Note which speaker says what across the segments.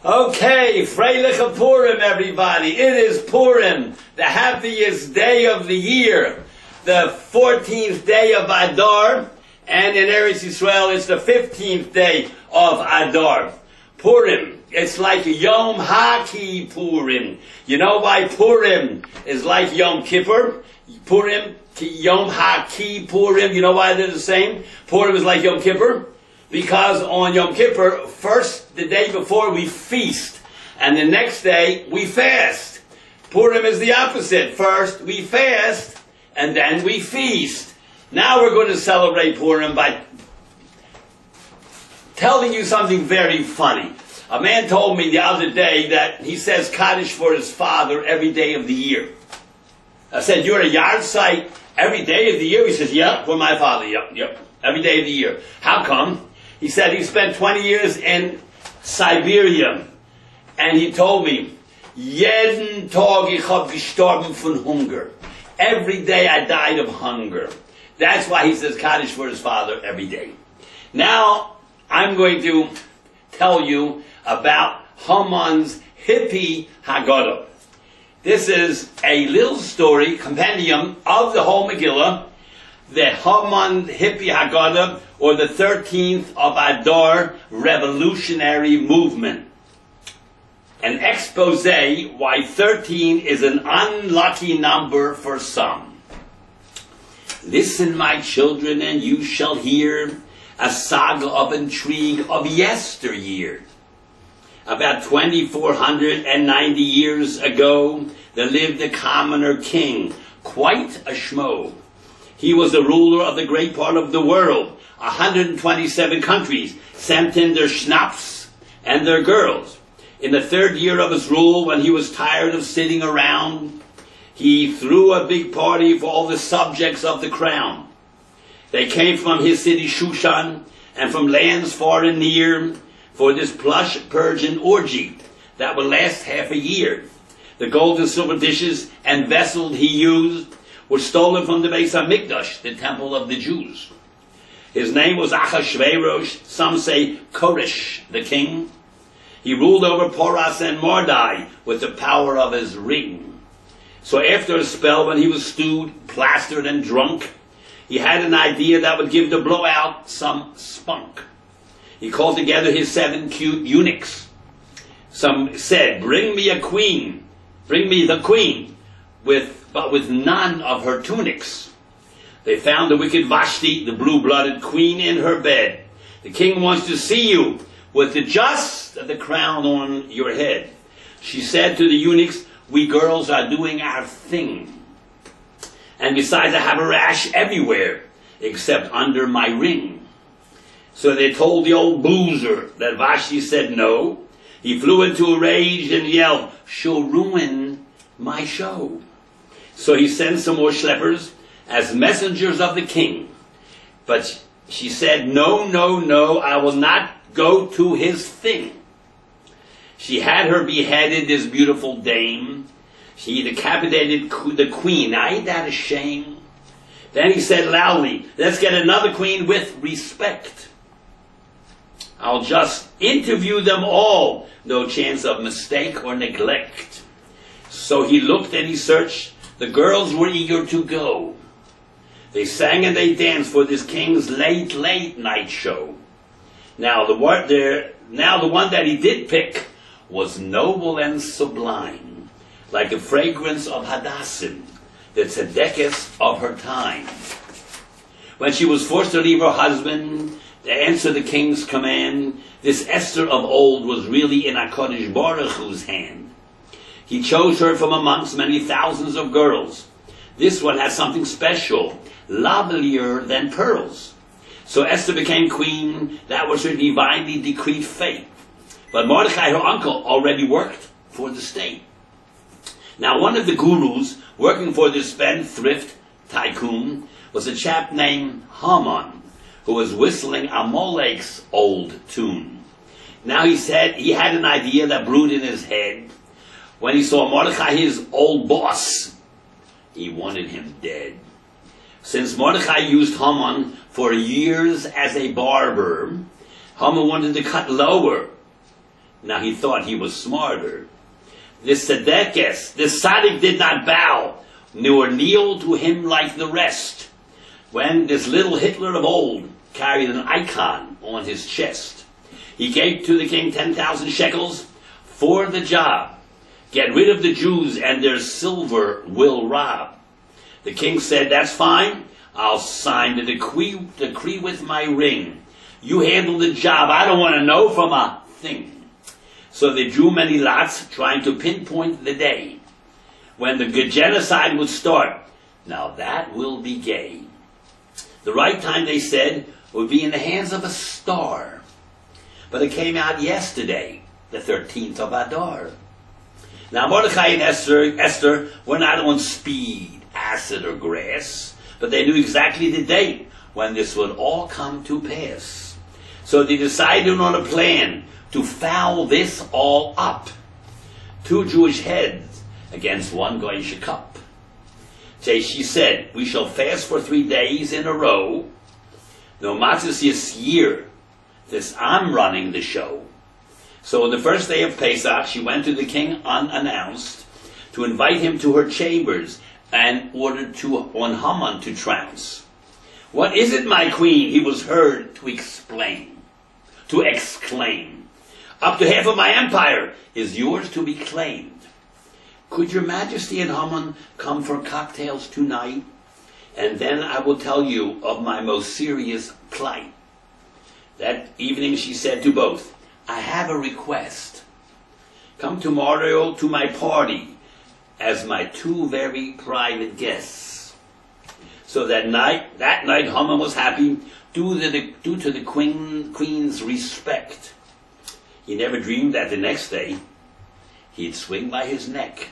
Speaker 1: Okay, Freilich Purim, everybody. It is Purim, the happiest day of the year, the 14th day of Adar, and in Eretz Yisrael it's the 15th day of Adar. Purim, it's like Yom HaKippurim. You know why Purim is like Yom Kippur? Purim, Yom HaKippurim, you know why they're the same? Purim is like Yom Kippur. Because on Yom Kippur, first, the day before, we feast. And the next day, we fast. Purim is the opposite. First, we fast, and then we feast. Now we're going to celebrate Purim by telling you something very funny. A man told me the other day that he says Kaddish for his father every day of the year. I said, you're a yard site every day of the year? He says, yep, for my father, yep, every day of the year. How come? He said he spent 20 years in Siberia, and he told me, jeden Tag ich hab gestorben von Hunger. Every day I died of hunger. That's why he says Kaddish for his father every day. Now, I'm going to tell you about Haman's hippie Haggadah. This is a little story, compendium of the whole Megillah, the Haman hippie Haggadah, or the 13th of Adar revolutionary movement. An expose why 13 is an unlucky number for some. Listen, my children, and you shall hear a saga of intrigue of yesteryear. About 2,490 years ago, there lived a commoner king, quite a schmo. He was the ruler of the great part of the world. 127 countries sent in their schnapps and their girls. In the third year of his rule, when he was tired of sitting around, he threw a big party for all the subjects of the crown. They came from his city Shushan and from lands far and near for this plush Persian orgy that would last half a year. The gold and silver dishes and vessels he used were stolen from the Beis HaMikdash, the temple of the Jews. His name was Achashverosh, some say Koresh, the king. He ruled over Poras and Mordai with the power of his ring. So after a spell, when he was stewed, plastered, and drunk, he had an idea that would give the blowout some spunk. He called together his 7 cute eunuchs. Some said, bring me a queen, bring me the queen, but with none of her tunics. They found the wicked Vashti, the blue-blooded queen, in her bed. The king wants to see you with just the crown on your head. She said to the eunuchs, we girls are doing our thing. And besides, I have a rash everywhere, except under my ring. So they told the old boozer that Vashti said no. He flew into a rage and yelled, she'll ruin my show. So he sent some more schleppers as messengers of the king. But she said, no, no, no, I will not go to his thing. She had her beheaded, this beautiful dame. She decapitated the queen. Now, ain't that a shame? Then he said loudly, let's get another queen with respect. I'll just interview them all. No chance of mistake or neglect. So he looked and he searched. The girls were eager to go. They sang and they danced for this king's late, late night show. Now the one that he did pick was noble and sublime, like the fragrance of Hadassim, the tzedekis of her time. When she was forced to leave her husband to answer the king's command, this Esther of old was really in HaKadosh Baruch Hu's hand. He chose her from amongst many thousands of girls. This one had something special, lovelier than pearls. So Esther became queen. That was her divinely decreed fate. But Mordechai, her uncle, already worked for the state. Now, one of the gurus working for this spendthrift tycoon was a chap named Haman, who was whistling Amalek's old tune. Now he said he had an idea that brewed in his head. When he saw Mordechai, his old boss, he wanted him dead. Since Mordechai used Haman for years as a barber, Haman wanted to cut lower Now he thought he was smarter. This tzedekes, this tzaddik did not bow, nor kneel to him like the rest. When this little Hitler of old carried an icon on his chest, he gave to the king 10,000 shekels for the job. Get rid of the Jews and their silver will rob. The king said, that's fine. I'll sign the decree with my ring. You handle the job. I don't want to know from a thing. So they drew many lots, trying to pinpoint the day when the genocide would start. Now that will be gay. The right time, they said, would be in the hands of a star. But it came out yesterday, the 13th of Adar. Now Mordechai and Esther were not on speed, acid, or grass, but they knew exactly the date when this would all come to pass. So they decided on a plan to foul this all up. 2 Jewish heads against 1 Goyish cup. She said, we shall fast for 3 days in a row. No matzahs this year, this I'm running the show. So on the first day of Pesach, she went to the king unannounced to invite him to her chambers and ordered on Haman to trounce. What is it, my queen? He was heard to exclaim. Up to half of my empire is yours to be claimed. Could your majesty and Haman come for cocktails tonight? And then I will tell you of my most serious plight. That evening she said to both, I have a request. Come tomorrow to my party as my 2 very private guests. So that night Haman was happy due to the queen's respect. He never dreamed that the next day he'd swing by his neck.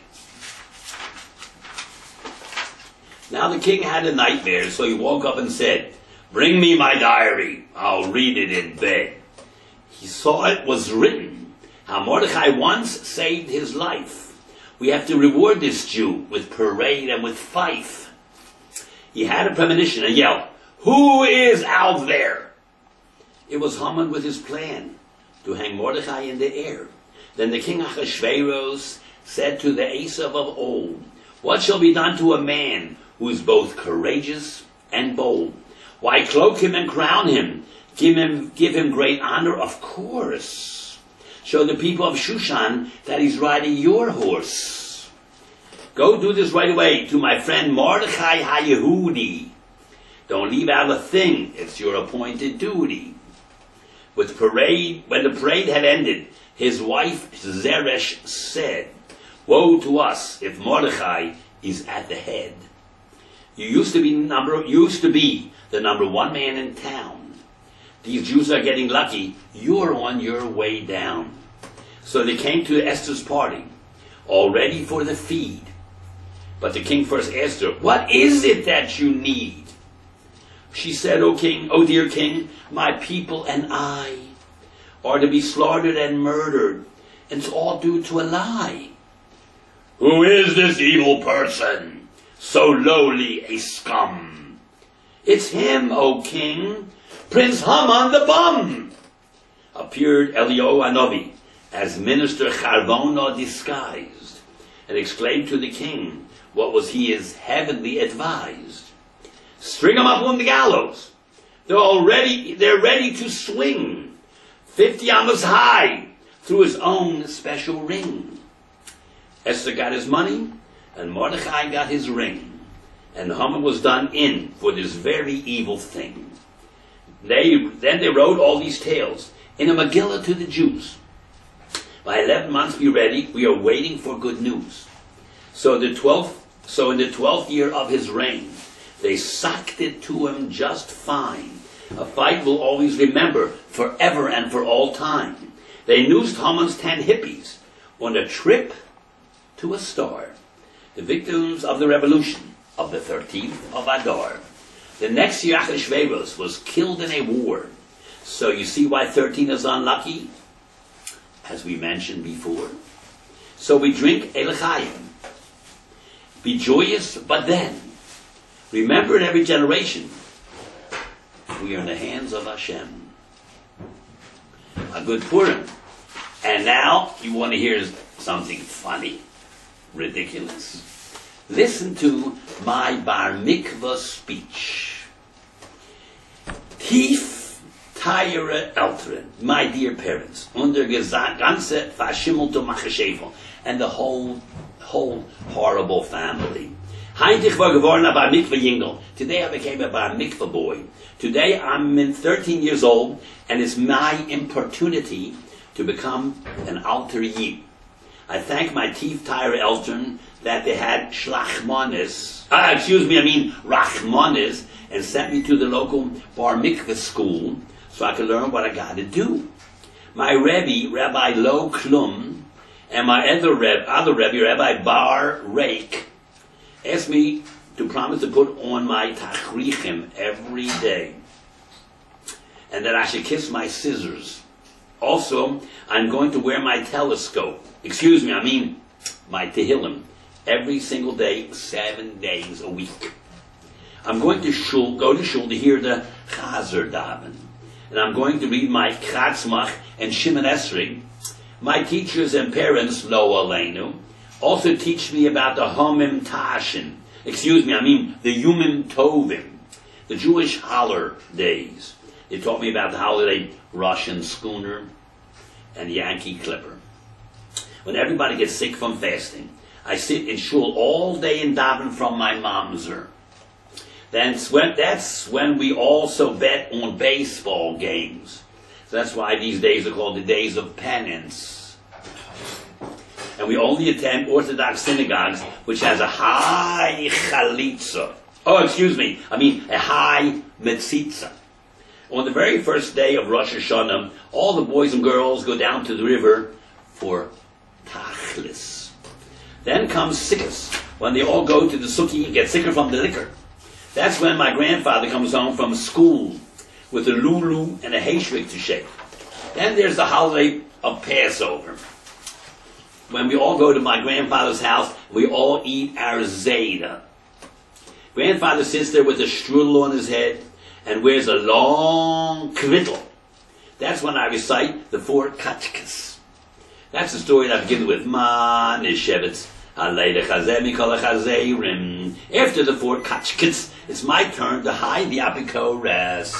Speaker 1: Now the king had a nightmare, so he woke up and said, bring me my diary, I'll read it in bed. He saw it was written, how Mordechai once saved his life. We have to reward this Jew with parade and with fife. He had a premonition, a yell, who is out there? It was Haman with his plan to hang Mordechai in the air. Then the king Achashverosh said to the Esav of old, what shall be done to a man who is both courageous and bold? Why cloak him and crown him? Give him great honor, of course. Show the people of Shushan that he's riding your horse. Go do this right away to my friend Mordechai HaYehudi. Don't leave out a thing. It's your appointed duty. When the parade had ended, his wife Zeresh said, woe to us if Mordechai is at the head. You used to be the number 1 man in town. These Jews are getting lucky. You're on your way down. So they came to Esther's party, all ready for the feed. But the king first asked her, what is it that you need? She said, O king, O dear king, my people and I are to be slaughtered and murdered. And it's all due to a lie. Who is this evil person, so lowly a scum? It's him, O king, Prince Haman the bum. Appeared Eliyahu Hanavi as Minister Charvona disguised, and exclaimed to the king, what was he as heavenly advised? String him up on the gallows. They're ready to swing 50 amas high through his own special ring. Esther got his money, and Mordechai got his ring, and Haman was done in for this very evil thing. Then they wrote all these tales in a Megillah to the Jews. By 11 months be ready, we are waiting for good news. So in the 12th year of his reign, they socked it to him just fine. A fight we'll always remember forever and for all time. They noosed Haman's 10 hippies on a trip to a star, the victims of the revolution of the 13th of Adar. The next year, Achashverosh was killed in a war. So you see why 13 is unlucky? As we mentioned before. So we drink Elachayim. Be joyous, but then, remember in every generation, we are in the hands of Hashem. A good Purim, and And now, you want to hear something funny, ridiculous. Listen to my bar mitzvah speech. Tief teure Eltern, my dear parents, unter ganze verschimmelte Machashefel, and the whole horrible family. Heinrich war geworden a bar mitzvah yingel. Today I became a bar mitzvah boy. Today I'm 13 years old, and it's my opportunity to become an alter yid. I thank my Tief teure Eltern that they had Rachmanis, and sent me to the local bar mikveh school so I could learn what I got to do. My Rebbe, Rabbi Lo Klum, and my other Rebbe, Rabbi Bar Reik, asked me to promise to put on my tachrichim every day, and that I should kiss my scissors. Also, I'm going to wear my telescope. My tehillim, every single day, 7 days a week. I'm going to go to shul to hear the Chazer daven, and I'm going to read my Kratzmach and Shimon Esrei. My teachers and parents, Lo Aleinu, also teach me about the Homim Tashin. The Yumim Tovim, the Jewish holler days. They taught me about the holiday Russian schooner and Yankee clipper. When everybody gets sick from fasting, I sit in shul all day and daven from my mamzer. That's when we also bet on baseball games. So that's why these days are called the days of penance. And we only attend Orthodox synagogues which has a high chalitza. A high metzitza. On the very first day of Rosh Hashanah, all the boys and girls go down to the river for tachlis. Then comes Sikkus, when they all go to the sukkah and get sicker from the liquor. That's when my grandfather comes home from school with a lulu and a hayshrik to shake. Then there's the holiday of Passover, when we all go to my grandfather's house, we all eat our zayda. Grandfather sits there with a strudel on his head and wears a long kvittel. That's when I recite the 4 kachkas. That's the story that I begin with. Ma nishevitz halei lechazeh mikol hachazeirim. After the 4 kachkas, it's my turn to hide the apikores.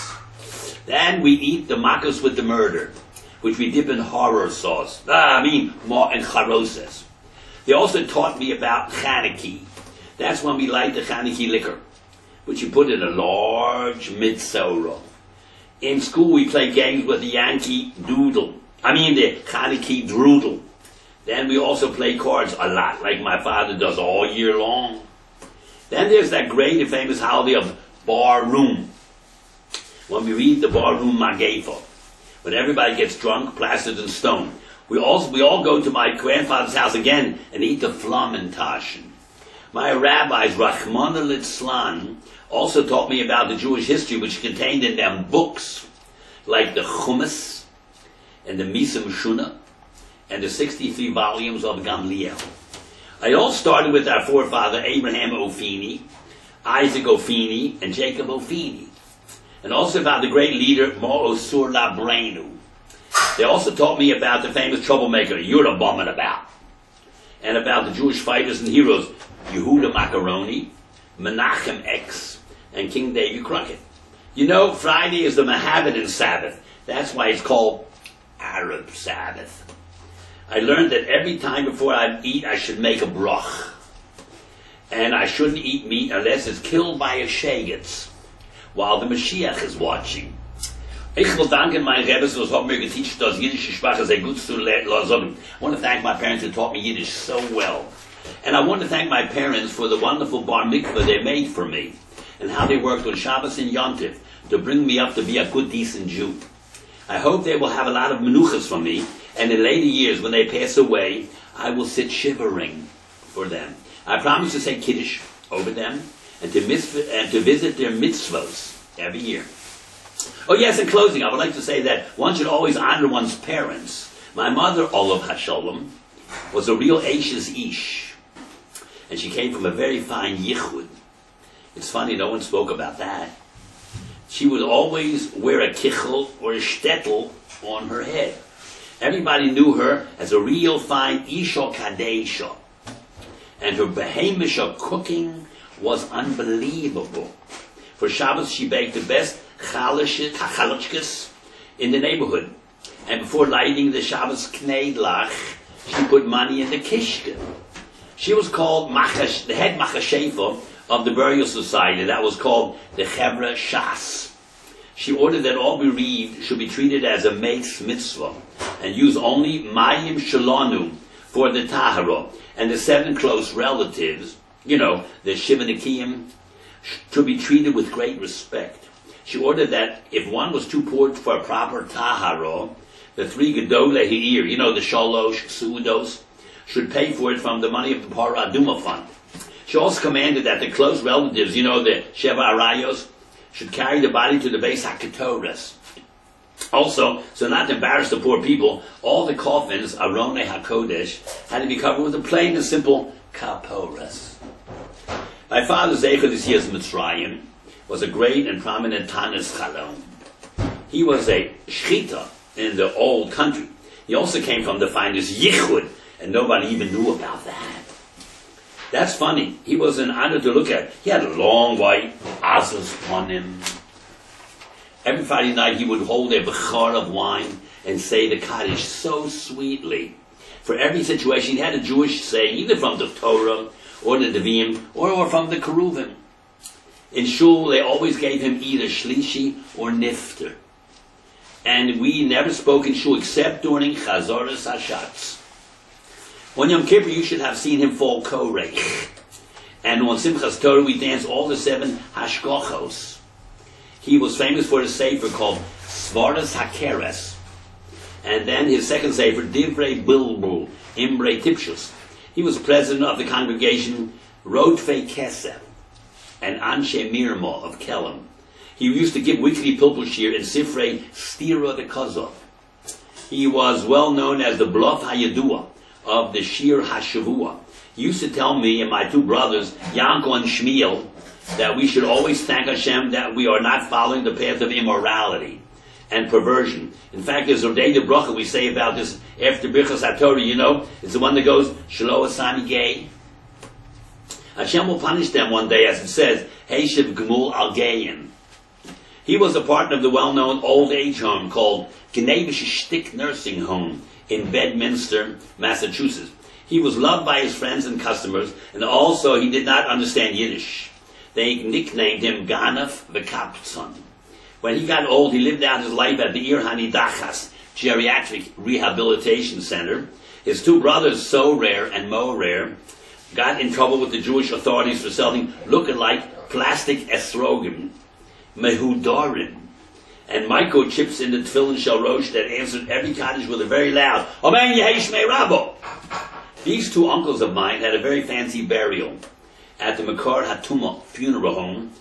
Speaker 1: Then we eat the makkos with the murder, which we dip in horror sauce. More and charoses. They also taught me about Chanukah. That's when we light the Chanukah liquor, which you put in a large mitzorah. In school we play games with the Yankee doodle. The Chanukah droodle. Then we also play cards a lot, like my father does all year long. Then there's that great and famous holiday of bar room, when we read the bar room Magefa. When everybody gets drunk, plastered and stoned. We all go to my grandfather's house again and eat the Flammentaschen. My rabbis, Rachmana litzlan, also taught me about the Jewish history which contained in them books, like the Chumash and the Misa Meshuna and the 63 volumes of Gamliel. It all started with our forefather Abraham Ofini, Isaac Ofini, and Jacob Ofini. And also about the great leader Mo'osur Labrenu. They also taught me about the famous troublemaker Yehuda Bumming about, and about the Jewish fighters and heroes Yehuda Macaroni, Menachem X, and King David Crockett. Friday is the Mohammedan Sabbath. That's why it's called Arab Sabbath. I learned that every time before I eat, I should make a brach. And I shouldn't eat meat unless it's killed by a shegetz, while the Mashiach is watching. Ich will danken meinen Rebbes, was haben mir geteacht, das jüdische Sprache sehr gut zu lernen. I want to thank my parents who taught me Yiddish so well. And I want to thank my parents for the wonderful bar mikveh they made for me, and how they worked on Shabbos and Yontif to bring me up to be a good, decent Jew. I hope they will have a lot of menuchas from me, and in later years, when they pass away, I will sit shivering for them. I promise to say Kiddush over them, and to visit their mitzvos every year. Oh yes, in closing, I would like to say that one should always honor one's parents. My mother, Olav Hasholem, was a real Eishes Ish, and she came from a very fine yichud. It's funny, no one spoke about that. She would always wear a kichel or a shtetl on her head. Everybody knew her as a real fine Isha Kadesha. And her behemisha cooking was unbelievable. For Shabbos, she baked the best chalutchkas in the neighborhood. And before lighting the Shabbos kneidlach, she put money in the kishke. She was called the head machashefa of the burial society. That was called the Chevra Shas. She ordered that all bereaved should be treated as a meis mitzvah and use only mayim shalanu for the tahara, and the 7 close relatives, the Shiva Nikiyim, to be treated with great respect. She ordered that if one was too poor for a proper tahara, the 3 gedolei ha'ir, the shalosh suudos, should pay for it from the money of the Parah Aduma fund. She also commanded that the close relatives, the Sheva Arayos, should carry the body to the Beis HaKetoras. Also, so not to embarrass the poor people, all the coffins, Aronei HaKodesh, had to be covered with a plain and simple kaporas. My father, Zecher this year's Mitzrayim, was a great and prominent Tanis Chalom. He was a shchita in the old country. He also came from the finest Yichud, and nobody even knew about that. That's funny. He was an honor to look at. He had a long white Azus Ponim. Every Friday night he would hold a bechar of wine and say the Kaddish so sweetly. For every situation he had a Jewish saying, either from the Torah or the Devim or from the Keruvim. In Shul they always gave him either Shlishi or Nifter. And we never spoke in Shul except during Chazoras Hashatz. On Yom Kippur you should have seen him fall Korech. And on Simchas Torah we danced all the 7 Hashkochos. He was famous for his sefer called Svaras HaKeres. And then his second sefer, Divrei Bilbul, Imrei Tipshus. He was president of the congregation Rodfei Kesef and Anshe Mirma of Kelm. He used to give weekly Pilpul Shir in Sifrei Stira the Kozov. He was well known as the Bluff HaYadua of the Shir HaShavua. He used to tell me and my 2 brothers, Yanko and Shmuel, that we should always thank Hashem that we are not following the path of immorality and perversion. In fact, there's a day the bracha we say about this after Birchas HaTorah, it's the one that goes, Shelo Asani Gay. Hashem will punish them one day, as it says, Heishiv Gmul Al Gayim. He was a partner of the well-known old age home called Gnebish Shtik Nursing Home in Bedminster, Massachusetts. He was loved by his friends and customers, and also he did not understand Yiddish. They nicknamed him Ganef V'Kaptzon. When he got old, he lived out his life at the Ir Hanidachas Geriatric Rehabilitation Center. His 2 brothers, So Rare and Mo Rare, got in trouble with the Jewish authorities for selling look-alike plastic esrogim, mehudorim, and microchips in the tefillin shel rosh that answered every Kaddish with a very loud Amen Yehi Shmei Rabbo. These 2 uncles of mine had a very fancy burial at the Makar Hatuma funeral home.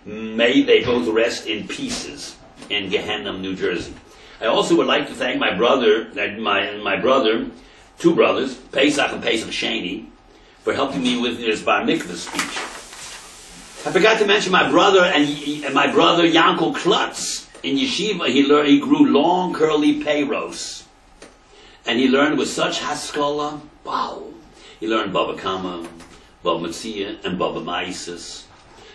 Speaker 1: May they both rest in pieces in Gehenna, New Jersey. I also would like to thank my brother, 2 brothers, Pesach and Pesach Sheni, for helping me with his bar mikvah speech. I forgot to mention my brother and my brother Yankel Klutz. In yeshiva, he grew long curly peiros, and he learned with such haskalah. Wow! He learned Baba Kama, Baba Metzia, and Baba Maisis.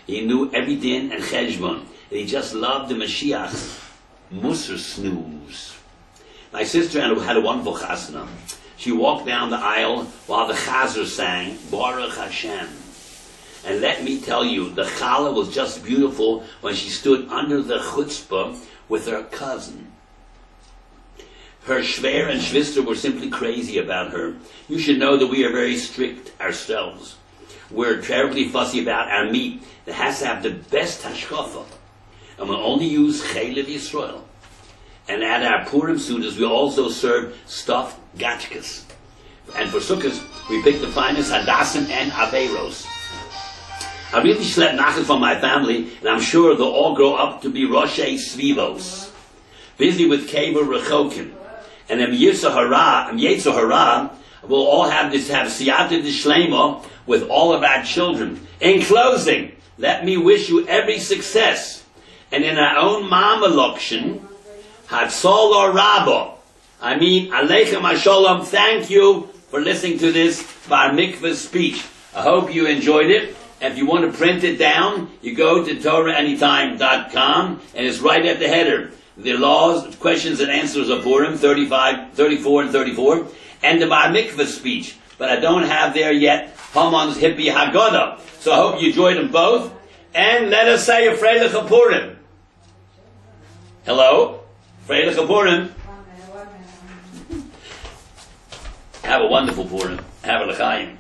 Speaker 1: He knew every din and cheshbon, and he just loved the Mashiach's Musar snooze. My sister had a wonderful chasna. She walked down the aisle while the chazer sang Baruch Hashem. And let me tell you, the challah was just beautiful when she stood under the chutzpah with her cousin. Her shver and shvister were simply crazy about her. You should know that we are very strict ourselves. We're terribly fussy about our meat. It has to have the best hashkafa. And we'll only use chaylev Yisrael. And at our Purim sudas, we also serve stuffed gachkas. And for sukkahs, we pick the finest hadassim and averos. I really slept nachas from my family, and I'm sure they'll all grow up to be Roshei Svivos, busy with Kever Rechokim. And Yetzer Hara will all have Siyata D'Shlema with all of our children. In closing, let me wish you every success. And in our own Mama Lokshin, Hatzol or Rabba, I mean, Aleichem HaSholom, thank you for listening to this Bar Mikvah speech. I hope you enjoyed it. If you want to print it down, you go to TorahAnytime.com, and it's right at the header. The laws, questions and answers of Purim, 34 and 34, and the Bar Mikvah speech. But I don't have there yet Haman's Hippie Haggadah. So I hope you enjoyed them both. And let us say a Freilich Purim. Hello? Freilich Purim. Have a wonderful Purim. Have a l'chaim.